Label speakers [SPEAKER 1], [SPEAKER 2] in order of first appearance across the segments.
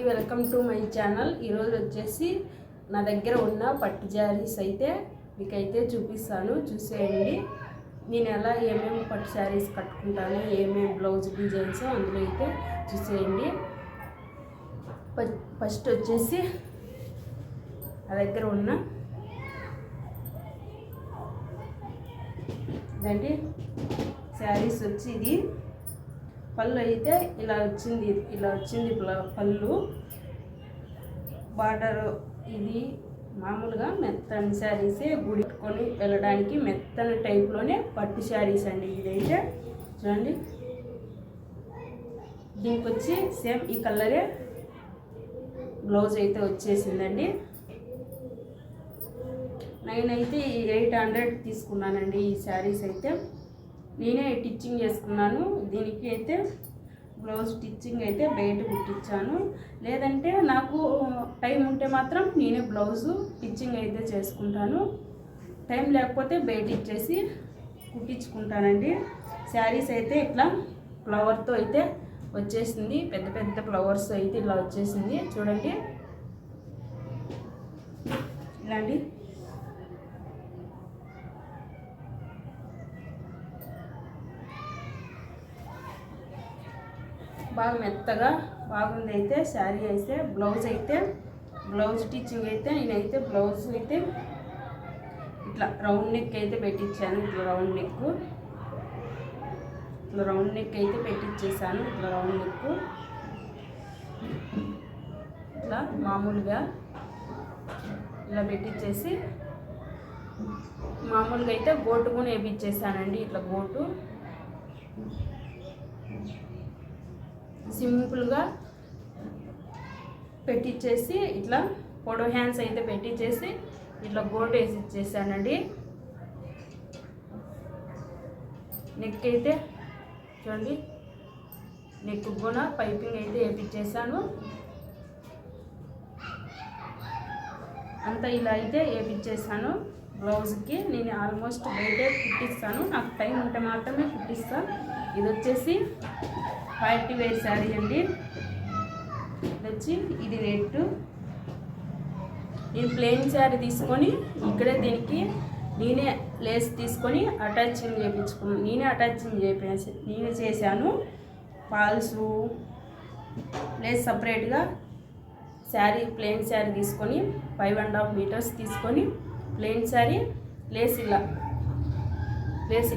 [SPEAKER 1] Welcome to my channel. ఈరోజు వచ్చేసి నా దగ్గర ఉన్న పట్టు శారీస్ అయితే మీకైతే చూపిస్తాను, చూసేయండి. నేను ఎలా ఏమేమి పట్టు శారీస్ కట్టుకుంటాను, ఏమేమి బ్లౌజ్ డిజైన్స్ అందులో అయితే చూసేయండి. ఫస్ట్ వచ్చేసి నా దగ్గర ఉన్న ఇదండి శారీస్ వచ్చి ఇది పళ్ళు అయితే ఇలా వచ్చింది పళ్ళు. బార్డర్ ఇది మామూలుగా మెత్తని శారీసే, గుడికొని వెళ్ళడానికి మెత్తని టైప్లోనే పట్టు శారీస్ అండి. ఇదైతే చూడండి, దీనికి వచ్చి సేమ్ ఈ కలరే బ్లౌజ్ అయితే వచ్చేసిందండి. నేనైతే 800 తీసుకున్నానండి ఈ శారీస్ అయితే. నేనే టిచ్చింగ్ చేసుకున్నాను. దీనికి అయితే బ్లౌజ్ టిచ్చింగ్ అయితే బయట కుట్టించాను. లేదంటే నాకు టైం ఉంటే మాత్రం నేనే బ్లౌజు టిచ్చింగ్ అయితే చేసుకుంటాను. టైం లేకపోతే బయట ఇచ్చేసి కుట్టించుకుంటానండి. శారీస్ అయితే ఇట్లా ఫ్లవర్తో అయితే వచ్చేసింది, పెద్ద పెద్ద ఫ్లవర్స్ అయితే ఇలా వచ్చేసింది. చూడండి ఇలాంటి బాగా మెత్తగా బాగుంది అయితే శారీ అయితే. బ్లౌజ్ టిచ్చింగ్ అయితే నేనైతే బ్లౌజ్ అయితే ఇట్లా రౌండ్ నెక్ అయితే పెట్టించాను. ఇట్లా రౌండ్ నెక్ అయితే పెట్టించేసాను. ఇట్లా రౌండ్ నెక్ ఇట్లా మామూలుగా ఇలా పెట్టించేసి మామూలుగా అయితే గోటు కూడా వేపించేసానండి. ఇట్లా గోటు సింపుల్గా పెట్టించేసి ఇట్లా పొడవు హ్యాండ్స్ అయితే పెట్టించేసి ఇట్లా గోటు వేసి ఇచ్చేసానండి. నెక్ అయితే చూడండి, నెక్ కూడా పైపింగ్ అయితే వేపించేసాను. అంతా ఇలా అయితే వేపించేసాను. బ్లౌజ్కి నేను ఆల్మోస్ట్ బయటే కుట్టిస్తాను, నాకు టైం ఉంటే మాత్రమే కుట్టిస్తాను. ఇది వచ్చేసి పార్టీ వేర్ శారీ అండి. ఇది రేటు. నేను ప్లెయిన్ శారీ తీసుకొని ఇక్కడే దీనికి నేనే లేస్ తీసుకొని అటాచింగ్ చేయించుకున్నాను. నేనే చేశాను. ఫాల్సు లేస్ సపరేట్గా శారీ ప్లెయిన్ శారీ తీసుకొని 5.5 మీటర్స్ తీసుకొని ప్లెయిన్ శారీ లేస్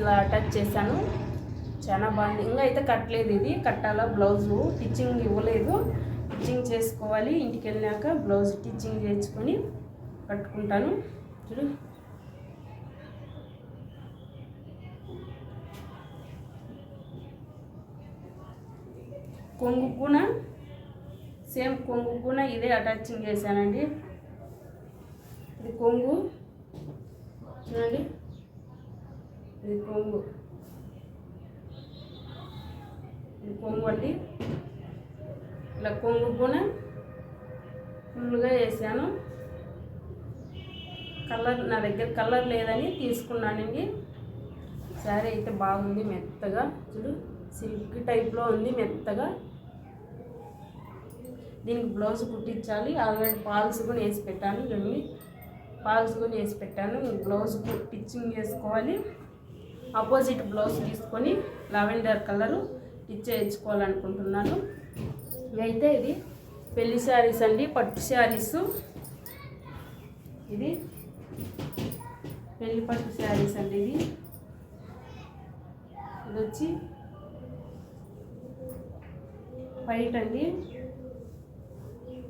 [SPEAKER 1] ఇలా అటాచ్ చేశాను. చాలా బాగుంది. ఇంకా అయితే కట్టలేదు, ఇది కట్టాలా. బ్లౌజు టిచ్చింగ్ ఇవ్వలేదు, టిచ్చింగ్ చేసుకోవాలి. ఇంటికి వెళ్ళాక బ్లౌజ్ టిచ్చింగ్ చేసుకొని కట్టుకుంటాను. చూడు కొంగు కూడా సేమ్ కొంగు కూడా ఇదే అటాచింగ్ చేశానండి. ఇది కొంగు చూడండి, ఇది కొంగు అండి. ఇలా కొంగు కూడా ఫుల్గా వేసాను. నా దగ్గర కలర్ లేదని తీసుకున్నానండి. శారీ అయితే బాగుంది, మెత్తగా చూడు, సిల్క్ టైప్లో ఉంది మెత్తగా. దీనికి బ్లౌజ్ కుట్టించాలి. ఆల్రెడీ పాల్స్ కూడా వేసి పెట్టాను. బ్లౌజ్ టిచ్చింగ్ చేసుకోవాలి. ఆపోజిట్ బ్లౌజ్ తీసుకొని లావెండర్ కలరు ఇచ్చేయించుకోవాలనుకుంటున్నాను. ఇదైతే ఇది పెళ్లి శారీస్ అండి, పట్టు శారీస్. ఇది పెళ్లి పట్టు శారీస్ అండి. ఇది వచ్చి వైట్ అండి.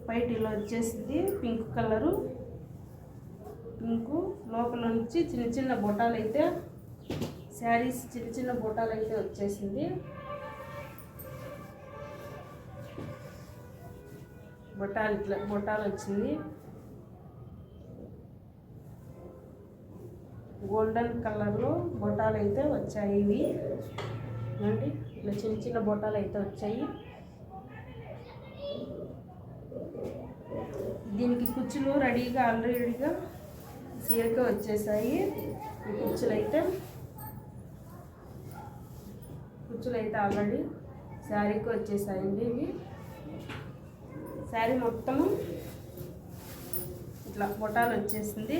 [SPEAKER 1] వైట్ ఇలా వచ్చేసింది, పింక్ కలరు. పింకు లోపల నుంచి చిన్న చిన్న బొటాలు అయితే శారీస్ చిన్న బొటాలు అయితే వచ్చేసింది. బొటాలు వచ్చింది. గోల్డెన్ కలర్లో బొటాలు అయితే వచ్చాయి. ఇవి అంటే ఇలా చిన్న బొటాలు అయితే వచ్చాయి. దీనికి కుచ్చులు ఆల్రెడీగా సీరగా వచ్చేసాయి. ఈ కుచ్చులు అయితే ఆల్రెడీ శారీకి వచ్చేసాయండి. ఇవి శారీ మొత్తము ఇట్లా బొటాలు వచ్చేసింది.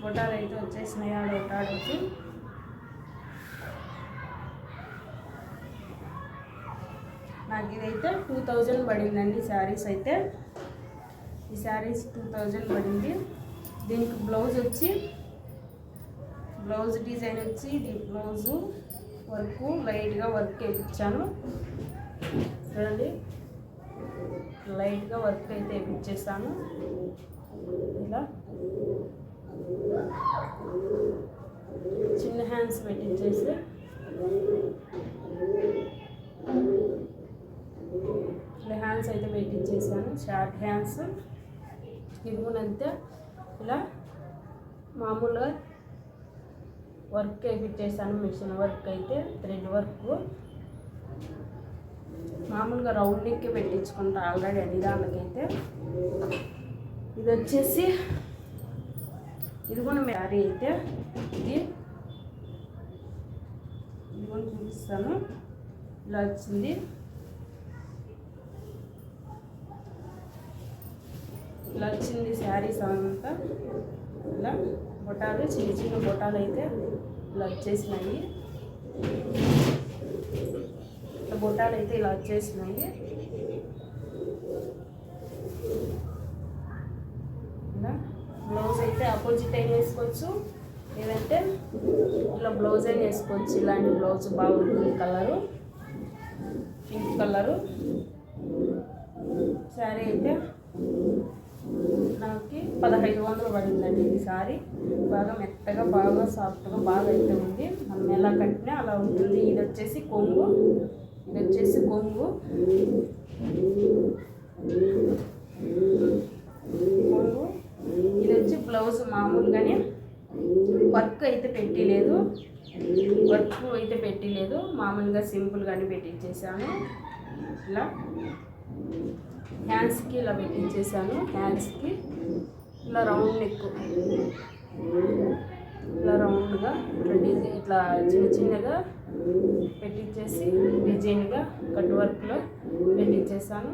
[SPEAKER 1] బొటాలు అయితే వచ్చేసినాయి ఆడొకటి. నాకు ఇదైతే 2000 పడిందండి శారీస్ అయితే. ఈ శారీస్ 2000 పడింది. దీనికి బ్లౌజ్ డిజైన్ వచ్చి ఇది బ్లౌజు వర్క్ లైట్గా వర్క్ వేయించాను చూడండి. లైట్గా వర్క్ అయితే వేయించేసాను. ఇలా చిన్న హ్యాండ్స్ పెట్టించేసి ఇలా హ్యాండ్స్ అయితే పెట్టించేసాను. Short hands ఇదిగోనంతే. ఇలా మామూలుగా వర్క్ వేయించేసాను. మిషన్ వర్క్ అయితే థ్రెడ్ వర్క్ మామూలుగా రౌండ్ నెక్కి పెట్టించుకుంటా ఆల్రెడీ అన్ని దానికైతే. ఇది వచ్చేసి ఇది కూడా శారీ అయితే ఇది కూడా చూపిస్తాను. ఇలా వచ్చింది. ఇలా వచ్చింది శారీస్ అంతా. ఇలా బొటాలు చిన్న చిన్న బొటాలు అయితే ఇలా వచ్చేసినాయి. బొటాలు అయితే ఇలా వచ్చేసినాయి. ఇలా బ్లౌజ్ అయితే ఆపోజిట్ అయినా వేసుకోవచ్చు, లేదంటే ఇలా బ్లౌజ్ అయినా వేసుకోవచ్చు. ఇలాంటి బ్లౌజ్ బాగుంటుంది. Colour pink colour. శారీ అయితే నాకు 1500 పడిందండి. ఈ శారీ బాగా మెత్తగా బాగా సాఫ్ట్గా బాగా అయితే ఉంది. మనం ఎలా కట్టినా అలా ఉంటుంది. ఇది వచ్చేసి కొంగు, ఇది వచ్చి బ్లౌజ్ మామూలుగానే వర్క్ అయితే పెట్టలేదు. మామూలుగా సింపుల్గానే పెట్టించేసాను. ఇలా హ్యాండ్స్కి ఇలా పెట్టించేసాను. హ్యాండ్స్కి ఇలా రౌండ్ నెక్, ఇలా రౌండ్గా ఇట్లా చిన్నగా పెట్టించేసి డిజైన్గా కట్ వర్క్లో పెట్టించేసాను.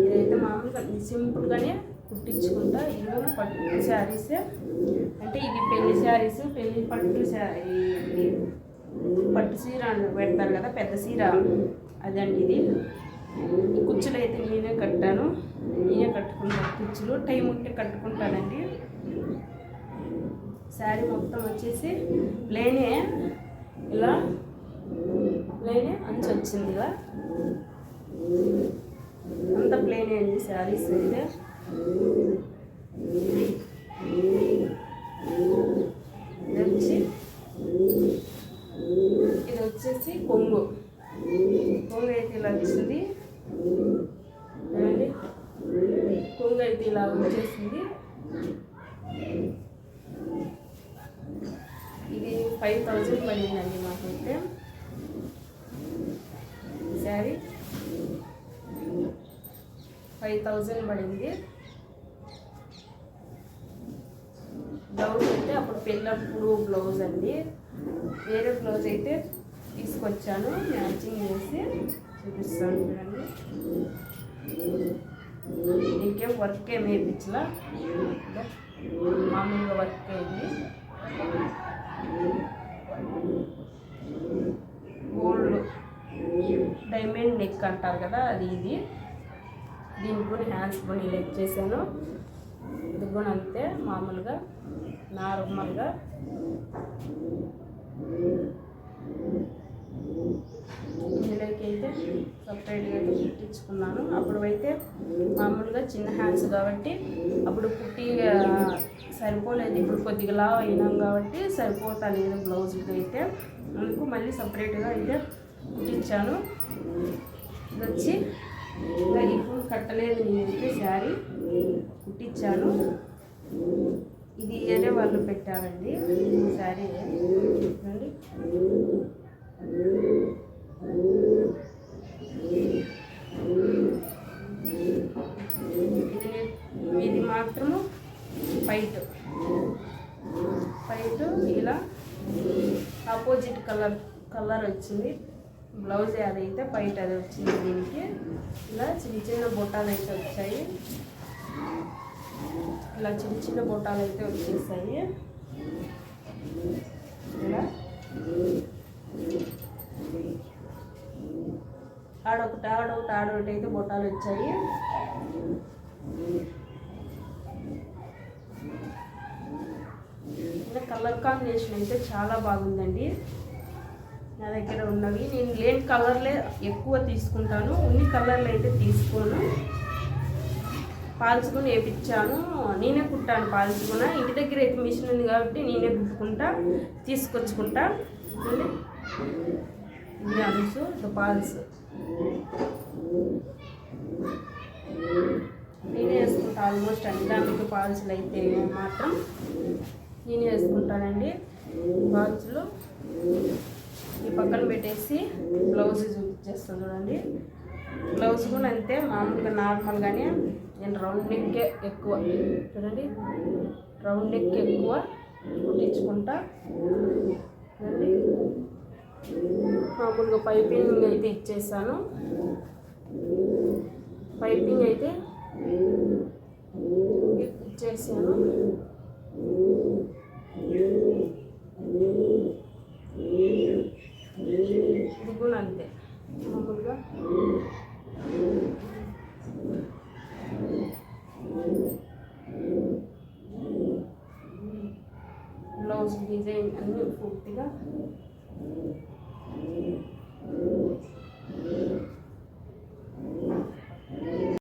[SPEAKER 1] ఇదైతే మామూలుగా సింపుల్గానే కుట్టించుకుంటా. ఇది కూడా పట్టు శారీసే, అంటే ఇది పెళ్లి శారీస్, పెళ్లి పట్టు చీర పెడతారు కదా, పెద్ద చీర అదండి ఇది. ఈ కుచ్చులు అయితే నేనే కట్టుకుంటాను. కుచ్చులు టైం ఉంటే కట్టుకుంటానండి. శారీ మొత్తం వచ్చేసి ప్లేనే, ఇలా ప్లేనే అంచు వచ్చింది. ఇలా అంత ప్లేనే అండి శారీస్ అయితే. ఇది వచ్చేసి కొంగు అయితే ఇలా వచ్చింది. కొంగు అయితే ఇలా వచ్చేసింది. ఇది 5000 పడిందండి మాకైతే శారీ. 5000 పడింది. బ్లౌజ్ అయితే అప్పుడు పెళ్ళప్పుడు బ్లౌజ్ అండి. వేరే బ్లౌజ్ అయితే తీసుకొచ్చాను, మ్యాచింగ్ చేసి చూపిస్తాను చూడండి. ఇంకేం వర్క్ ఏమి వేయించలా, మామూలుగా వర్క్ అయింది. గోల్డ్ డైమండ్ నెక్ అంటారు కదా, అది ఇది. దీనికి కూడా హ్యాండ్స్ కూడా ఇలా ఇచ్చేసాను. ఇది కూడా అంతే మామూలుగా నార్మల్గా. ఇందులోకి అయితే సపరేట్గా అయితే కుట్టించుకున్నాను. అప్పుడు అయితే మామూలుగా చిన్న హ్యాండ్స్ కాబట్టి అప్పుడు కుట్టి సరిపోలేదు. ఇప్పుడు కొద్దిగా లావు అయినాం కాబట్టి సరిపోతలేదు బ్లౌజ్కి అయితే. అందుకు మళ్ళీ సపరేట్గా అయితే కుట్టించాను. ఇది వచ్చి ఇంకా ఇప్పుడు కట్టలేదు నేనైతే, శారీ కుట్టించాను. ఇది వేరే వాళ్ళు పెట్టారండి శారీ చూడండి. ఇది మాత్రము ఫైట్ ఇలా ఆపోజిట్ కలర్ వచ్చింది. బ్లౌజ్ అదైతే బయట అది వచ్చింది. దీనికి ఇలా చిన్న చిన్న బొట్టాలు అయితే వచ్చాయి. ఇలా చిన్న చిన్న బొట్టాలు అయితే వచ్చేసాయి. ఇలా ఆడొకటి అయితే బొట్టాలు వచ్చాయి. ఇలా కలర్ కాంబినేషన్ అయితే చాలా బాగుందండి. నా దగ్గర ఉన్నవి నేను లేని కలర్లే ఎక్కువ తీసుకుంటాను, ఉన్ని కలర్లు అయితే తీసుకోను. పాల్స్ కూడా వేయించాను, నేనే కుట్టాను. పాల్స్ కూడా ఇంటి దగ్గర అయితే మిషన్ ఉంది కాబట్టి నేనే కుట్టుకుంటా, తీసుకొచ్చుకుంటా. ఇది అంచు, పాల్స్ నేనే వేసుకుంటా. ఆల్మోస్ట్ అన్ని దానికి పాల్స్లు అయితే మాత్రం నేనే వేసుకుంటానండి. పాల్స్లో ఈ పక్కన పెట్టేసి బ్లౌజ్ చూపించేస్తాను చూడండి. బ్లౌజ్ కూడా అంతే, మామూలుగా నార్మల్గానే. నేను రౌండ్ నెక్కే ఎక్కువ చూడండి, రౌండ్ నెక్ ఎక్కువ కుట్టించుకుంటా. చూడండి మామూలుగా పైపింగ్ అయితే ఇచ్చేసాను. పైపింగ్ అయితే ఇచ్చేసాను. ఇది కూడా అంతే మామూలుగా. బ్లౌజ్ డిజైన్ అన్నీ పూర్తిగా